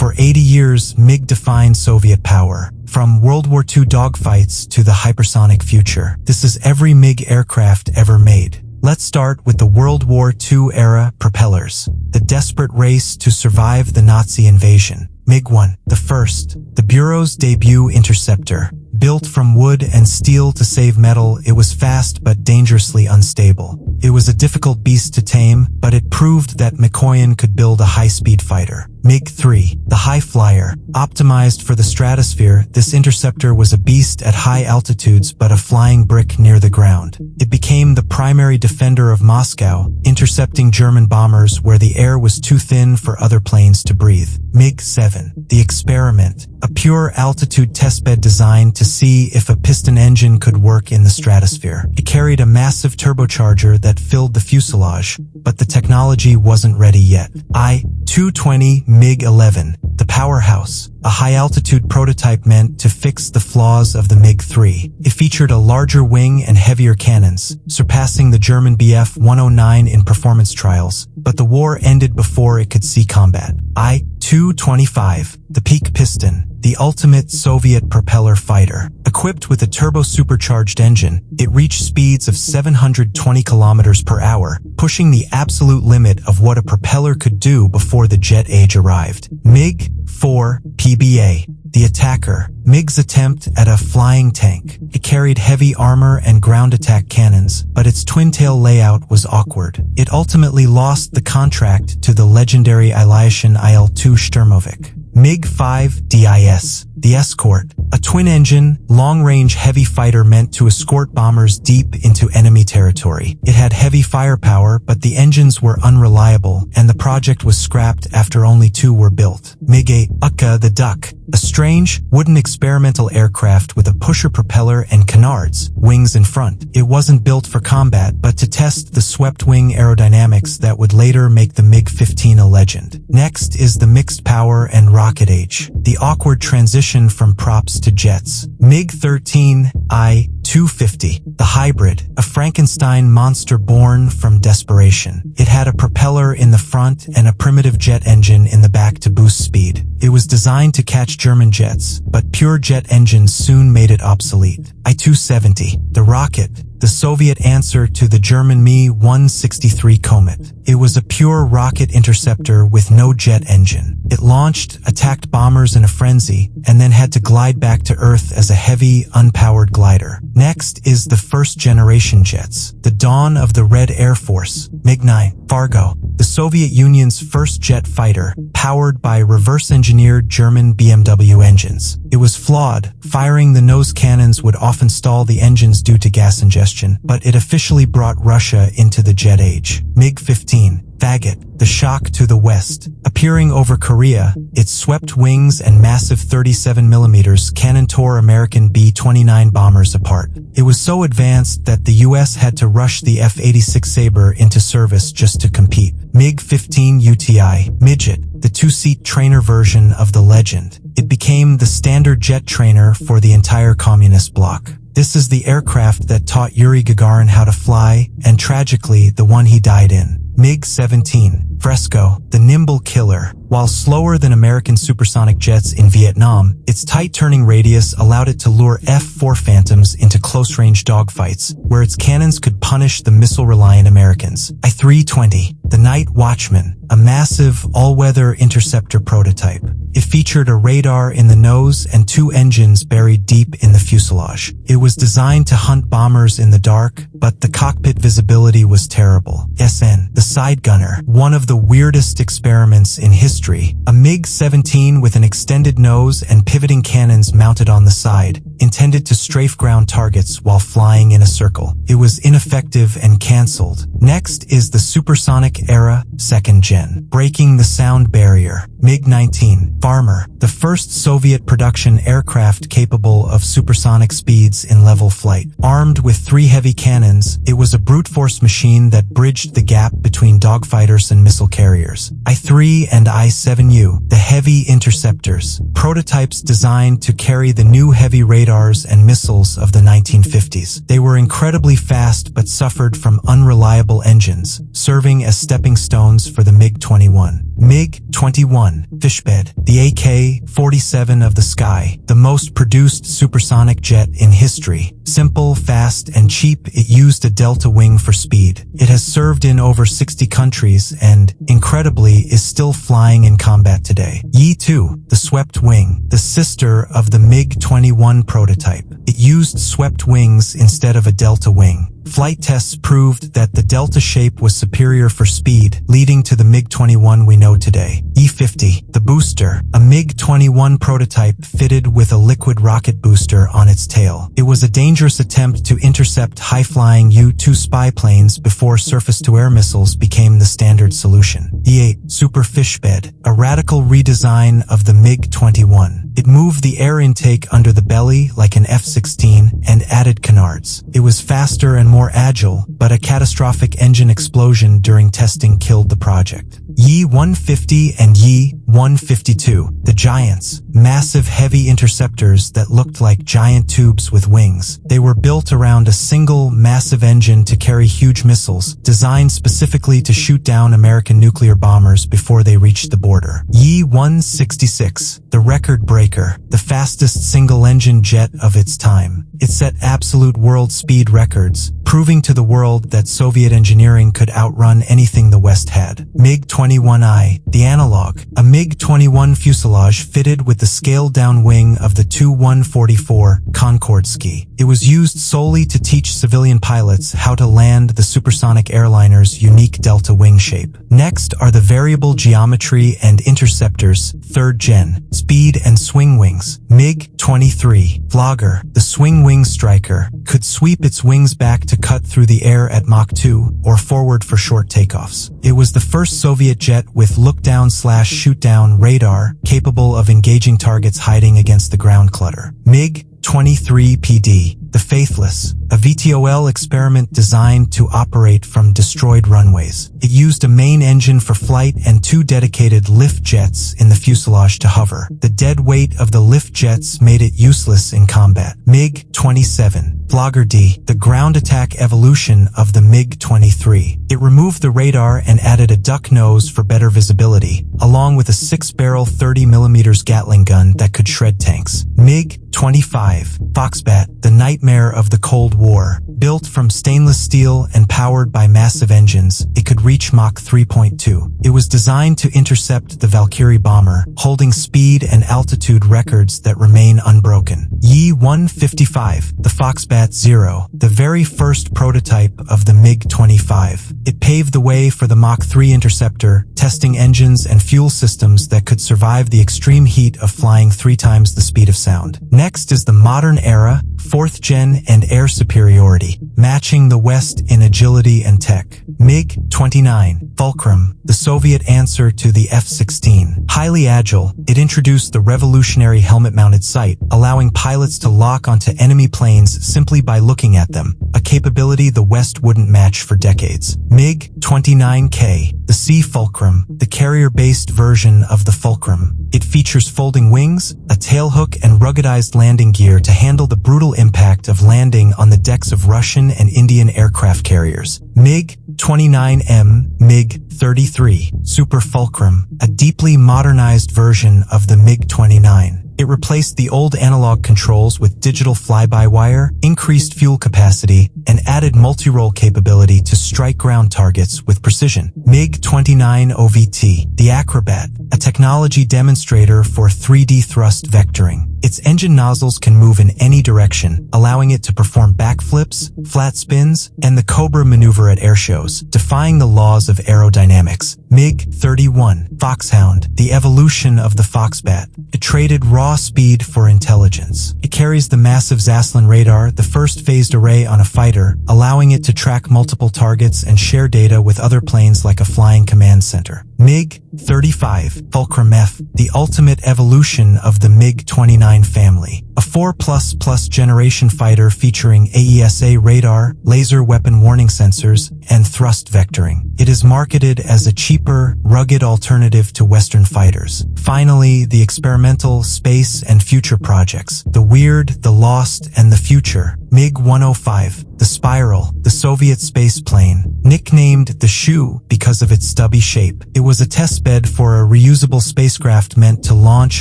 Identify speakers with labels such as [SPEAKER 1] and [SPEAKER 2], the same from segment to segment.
[SPEAKER 1] For 80 years, MiG defined Soviet power. From World War II dogfights to the hypersonic future, this is every MiG aircraft ever made. Let's start with the World War II era propellers. The desperate race to survive the Nazi invasion. MiG-1, the first, the Bureau's debut interceptor. Built from wood and steel to save metal, it was fast but dangerously unstable. It was a difficult beast to tame, but it proved that Mikoyan could build a high-speed fighter. MiG-3, the high flyer. Optimized for the stratosphere, this interceptor was a beast at high altitudes but a flying brick near the ground. It became the primary defender of Moscow, intercepting German bombers where the air was too thin for other planes to breathe. MiG-7, the experiment. A pure altitude testbed designed to see if a piston engine could work in the stratosphere. It carried a massive turbocharger that filled the fuselage, but the technology wasn't ready yet. I-220 MiG-11, the powerhouse. A high-altitude prototype meant to fix the flaws of the MiG-3. It featured a larger wing and heavier cannons, surpassing the German Bf-109 in performance trials, but the war ended before it could see combat. I-225, the peak piston, the ultimate Soviet propeller fighter. Equipped with a turbo-supercharged engine, it reached speeds of 720 kilometers per hour, pushing the absolute limit of what a propeller could do before the jet age arrived. MiG-4 PBA, the attacker. MiG's attempt at a flying tank. It carried heavy armor and ground attack cannons, but its twin-tail layout was awkward. It ultimately lost the contract to the legendary Aviation IL-2 Sturmovik. MiG-5 DIS, the escort. A twin-engine, long-range heavy fighter meant to escort bombers deep into enemy territory. It had heavy firepower, but the engines were unreliable, and the project was scrapped after only 2 were built. MiG-8 Uka the Duck, a strange, wooden experimental aircraft with a pusher propeller and canards, wings in front. It wasn't built for combat, but to test the swept-wing aerodynamics that would later make the MiG-15 a legend. Next is the mixed power and rocket age, the awkward transition from props to jets. MiG-13 I-250, the hybrid, a Frankenstein monster born from desperation. It had a propeller in the front and a primitive jet engine in the back to boost speed. It was designed to catch German jets, but pure jet engines soon made it obsolete. I-270, the rocket, the Soviet answer to the German Mi-163 Comet. It was a pure rocket interceptor with no jet engine. It launched, attacked bombers in a frenzy, and then had to glide back to Earth as a heavy, unpowered glider. Next is the first-generation jets, the dawn of the Red Air Force. MiG-9 Fargo, the Soviet Union's first jet fighter, powered by reverse-engineered German BMW engines. It was flawed. Firing the nose cannons would often stall the engines due to gas ingestion, but it officially brought Russia into the jet age. MiG-15 Faggot, the shock to the West. Appearing over Korea, its swept wings and massive 37mm cannon tore American B-29 bombers apart. It was so advanced that the US had to rush the F-86 Sabre into service just to compete. MiG-15 UTI Midget, the 2-seat trainer version of the legend. It became the standard jet trainer for the entire communist bloc. This is the aircraft that taught Yuri Gagarin how to fly, and tragically, the one he died in. MiG-17 Fresco, the nimble killer. While slower than American supersonic jets in Vietnam, its tight turning radius allowed it to lure F-4 Phantoms into close-range dogfights, where its cannons could punish the missile-reliant Americans. I-320, the Night Watchman, a massive, all-weather interceptor prototype. It featured a radar in the nose and 2 engines buried deep in the fuselage. It was designed to hunt bombers in the dark, but the cockpit visibility was terrible. SN, the Side Gunner, one of the weirdest experiments in history. A MiG-17 with an extended nose and pivoting cannons mounted on the side, intended to strafe ground targets while flying in a circle. It was ineffective and cancelled. Next is the supersonic era, 2nd gen, breaking the sound barrier. MiG-19 Farmer, the first Soviet production aircraft capable of supersonic speeds in level flight. Armed with 3 heavy cannons, it was a brute force machine that bridged the gap between dogfighters and missile carriers. I-3 and I-7U, the heavy interceptors, prototypes designed to carry the new heavy radars and missiles of the 1950s. They were incredibly fast but suffered from unreliable engines, serving as stepping stones for the MiG-21. MiG-21 Fishbed, the the AK-47 of the sky, the most produced supersonic jet in history. Simple, fast, and cheap, it used a delta wing for speed. It has served in over 60 countries and, incredibly, is still flying in combat today. Yi-2, the swept wing, the sister of the MiG-21 prototype. It used swept wings instead of a delta wing. Flight tests proved that the delta shape was superior for speed, leading to the MiG-21 we know today. E-50, the booster, a MiG-21 prototype fitted with a liquid rocket booster on its tail. It was a dangerous attempt to intercept high-flying U-2 spy planes before surface-to-air missiles became the standard solution. E-8, super fishbed, a radical redesign of the MiG-21. It moved the air intake under the belly like an F-16 and added canards. It was faster and more agile, but a catastrophic engine explosion during testing killed the project. Yi-150 and Yi-152, the giants, massive heavy interceptors that looked like giant tubes with wings. They were built around a single, massive engine to carry huge missiles, designed specifically to shoot down American nuclear bombers before they reached the border. Yi-166, the record breaker, the fastest single-engine jet of its time. It set absolute world speed records, proving to the world that Soviet engineering could outrun anything the West had. MiG-21I, the analog, a MiG-21 fuselage fitted with the scaled-down wing of the Tu-144 Concorde ski. It was used solely to teach civilian pilots how to land the supersonic airliner's unique delta wing shape. Next are the variable geometry and interceptors, 3rd gen, speed and swing wings. MiG-23, Flogger, the swing wing striker, could sweep its wings back to cut through the air at Mach 2 or forward for short takeoffs. It was the first Soviet jet with look-down/shoot-down radar capable of engaging targets hiding against the ground clutter. MiG-23PD, the Faithless, a VTOL experiment designed to operate from destroyed runways. It used a main engine for flight and 2 dedicated lift jets in the fuselage to hover. The dead weight of the lift jets made it useless in combat. MiG-27, Flogger D, the ground attack evolution of the MiG-23. It removed the radar and added a duck nose for better visibility, along with a 6-barrel 30mm Gatling gun that could shred tanks. MiG-25, Foxbat, the nightmare of the Cold War. Built from stainless steel and powered by massive engines, it could reach Mach 3.2. It was designed to intercept the Valkyrie bomber, holding speed and altitude records that remain unbroken. Yi-155, the Foxbat Zero, the very first prototype of the MiG-25. It paved the way for the Mach 3 interceptor, testing engines and fuel systems that could survive the extreme heat of flying 3 times the speed of sound. Next is the modern era, 4th gen and air superiority, matching the West in agility and tech. MiG-29, Fulcrum, the Soviet answer to the F-16. Highly agile, it introduced the revolutionary helmet-mounted sight, allowing pilots to lock onto enemy planes simply by looking at them, a capability the West wouldn't match for decades. MiG-29K, the Sea Fulcrum, the carrier-based version of the Fulcrum. It features folding wings, a tailhook, and ruggedized landing gear to handle the brutal impact of landing on the decks of Russian and Indian aircraft carriers. MiG-29M, MiG-33, Super Fulcrum, a deeply modernized version of the MiG-29. It replaced the old analog controls with digital fly-by-wire, increased fuel capacity, and added multirole capability to strike ground targets with precision. MiG-29 OVT, the Acrobat, a technology demonstrator for 3D thrust vectoring. Its engine nozzles can move in any direction, allowing it to perform backflips, flat spins, and the Cobra maneuver at airshows, defying the laws of aerodynamics. MiG-31, Foxhound, the evolution of the Foxbat. It traded raw speed for intelligence. It carries the massive Zaslin radar, the first phased array on a fighter, allowing it to track multiple targets and share data with other planes like a flying command center. MiG-35, Fulcrum F, the ultimate evolution of the MiG-29 family. A 4++ generation fighter featuring AESA radar, laser weapon warning sensors, and thrust vectoring. It is marketed as a cheaper, rugged alternative to Western fighters. Finally, the experimental space and future projects. The weird, the lost, and the future. MiG-105, the Spiral, the Soviet space plane, nicknamed the Shoe because of its stubby shape. It was a testbed for a reusable spacecraft meant to launch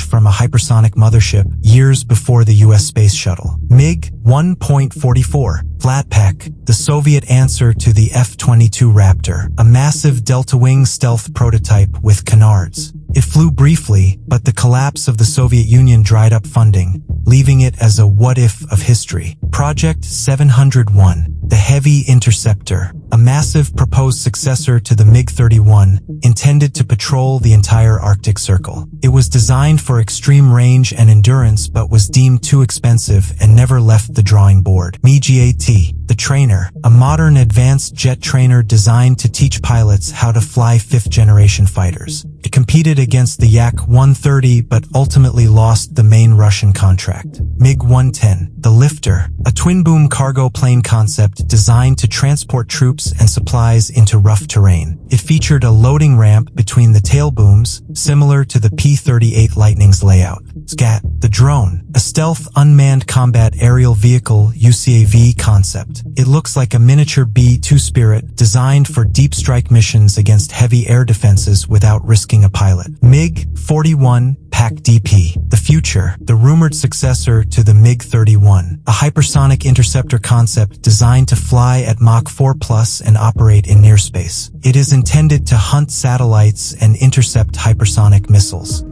[SPEAKER 1] from a hypersonic mothership years before the US space shuttle. MiG-1.44, Flatpack, the Soviet answer to the F-22 Raptor, a massive delta-wing stealth prototype with canards. It flew briefly, but the collapse of the Soviet Union dried up funding, leaving it as a what-if of history. Project 701, the Heavy Interceptor, a massive proposed successor to the MiG-31, intended to patrol the entire Arctic Circle. It was designed for extreme range and endurance but was deemed too expensive and never left the drawing board. MiG-18, the Trainer, a modern advanced jet trainer designed to teach pilots how to fly fifth-generation fighters. It competed against the Yak-130 but ultimately lost the main Russian contract. MiG-110, the Lifter, a twin-boom cargo plane concept designed to transport troops and supplies into rough terrain. It featured a loading ramp between the tail booms, similar to the P-38 Lightning's layout. SCAT, the Drone, a stealth unmanned combat aerial vehicle UCAV concept. It looks like a miniature B-2 Spirit designed for deep strike missions against heavy air defenses without risking a pilot. MiG-41, PAC-DP, the Future, the rumored successor to the MiG-31, a hypersonic interceptor concept designed to fly at Mach 4+ and operate in near space. It is intended to hunt satellites and intercept hypersonic missiles.